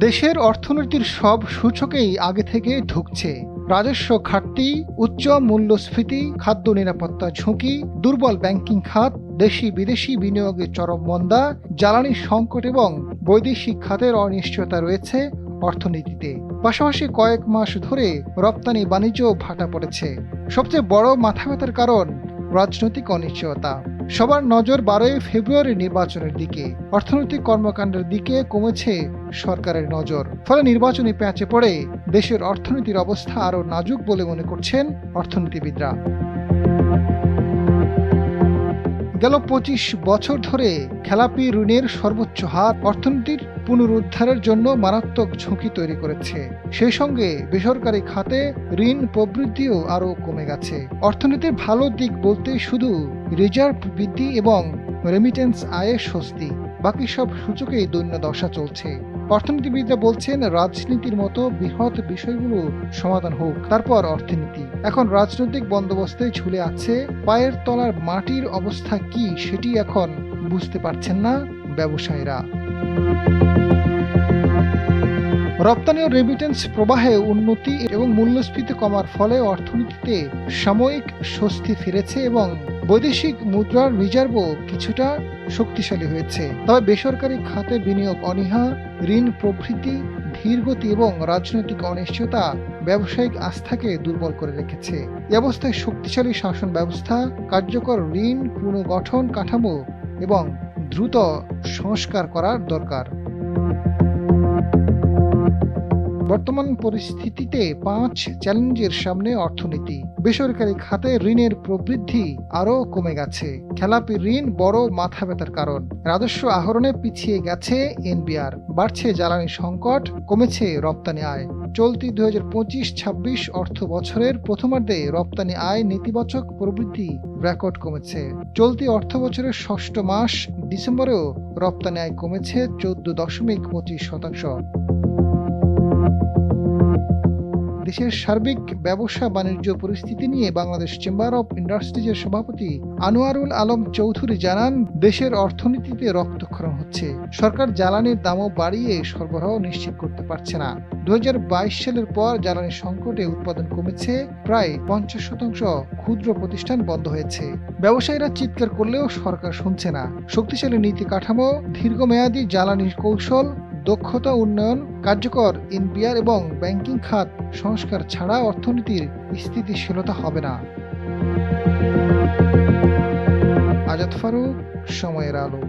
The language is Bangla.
দেশের অর্থনীতির সব সূচকেই আগে থেকে ঢুকছে। রাজস্ব ঘাটতি, উচ্চ মূল্যস্ফীতি, খাদ্য নিরাপত্তা ঝুঁকি, দুর্বল ব্যাংকিং খাত, দেশি বিদেশি বিনিয়োগে চরম মন্দা, জ্বালানি সংকট এবং বৈদেশিক খাতের অনিশ্চয়তা রয়েছে অর্থনীতিতে। পাশাপাশি কয়েক মাস ধরে রপ্তানি বাণিজ্য ভাটা পড়েছে। সবচেয়ে বড় মাথাব্যথার কারণ রাজনৈতিক অনিশ্চয়তা। সবার নজর 12 ফেব্রুয়ারি নির্বাচনের দিকে। অর্থনৈতিক কর্মকাণ্ডের দিকে কমেছে সরকারের নজর। ফলে নির্বাচনী প্যাঁচে পড়ে দেশের অর্থনীতির অবস্থা আরও নাজুক বলে মনে করছেন অর্থনীতিবিদরা। গেল 25 বছর ধরে খেলাপি ঋণের সর্বোচ্চ হার অর্থনীতির পুনরুদ্ধারের জন্য মারাত্মক ঝুঁকি তৈরি করেছে। সেই সঙ্গে বেসরকারি খাতে ঋণ প্রবৃদ্ধিও আরও কমে গেছে। অর্থনীতির ভালো দিক বলতে শুধু রিজার্ভ বৃদ্ধি এবং রেমিটেন্স আয়ে স্বস্তি, বাকি সব সূচকেই দৈন্য দশা চলছে। অর্থনীতিবিদরা বলছেন, রাজনীতির মতো বৃহৎ বিষয়গুলো সমাধান হোক, তারপর অর্থনীতি। এখন রাজনৈতিক বন্দোবস্তে ঝুলে আছে। পায়ের তলার মাটির অবস্থা কি সেটি এখন বুঝতে পারছেন না ব্যবসায়ীরা। রপ্তানি ও রেমিটেন্স প্রবাহে উন্নতি এবং মূল্যস্ফীতি কমার ফলে অর্থনীতিতে সাময়িক স্বস্তি ফিরেছে এবং বৈদেশিক মুদ্রার রিজার্ভও কিছুটা শক্তিশালী হয়েছে। তবে বেসরকারি খাতে বিনিয়োগ অনীহা, ঋণ প্রবৃদ্ধি ধীরগতি এবং রাজনৈতিক অনিশ্চয়তা ব্যবসায়িক আস্থাকে দুর্বল করে রেখেছে। এ অবস্থায় শক্তিশালী শাসন ব্যবস্থা, কার্যকর ঋণ পুনর্গঠন কাঠামো এবং দ্রুত সংস্কার করার দরকার। বর্তমান পরিস্থিতিতে 5 চ্যালেঞ্জের সামনে অর্থনীতি। বেসরকারি খাতে ঋণের প্রবৃদ্ধি আরও কমে গেছে। খেলাপি ঋণ বড় মাথাব্যথার কারণ। রাজস্ব আহরণে পিছিয়ে গেছে এনবিআর। বাড়ছে জ্বালানি সংকট, কমেছে রপ্তানি আয়। চলতি 2025-26 অর্থ বছরের প্রথমার্ধে রপ্তানি আয় নেতিবাচক, প্রবৃদ্ধি রেকর্ড কমেছে। চলতি অর্থ বছরের ষষ্ঠ মাস ডিসেম্বরেও রপ্তানি আয় কমেছে 14.25%। দেশের সার্বিক ব্যবসা বাণিজ্য পরিস্থিতি নিয়ে বাংলাদেশ চেম্বার অব ইন্ডাস্ট্রিজের সভাপতি আনোয়ারুল আলম চৌধুরী জানান, দেশের অর্থনীতিতে রক্তক্ষরণ হচ্ছে। সরকার জ্বালানির দামও বাড়িয়ে সরবরাহ নিশ্চিত করতে পারছে না। 2022 সালের পর জ্বালানি সংকটে উৎপাদন কমেছে প্রায় 50%। ক্ষুদ্র প্রতিষ্ঠান বন্ধ হয়েছে। ব্যবসায়ীরা চিৎকার করলেও সরকার শুনছে না। শক্তিশালী নীতি কাঠামো, দীর্ঘমেয়াদী জ্বালানি কৌশল, দক্ষতা উন্নয়ন, কার্যকর এনবিআর এবং ব্যাংকিং খাত সংস্কার ছাড়া অর্থনীতির স্থিতিশীলতা হবে না। আজাদ ফারুক, সময়ের আলো।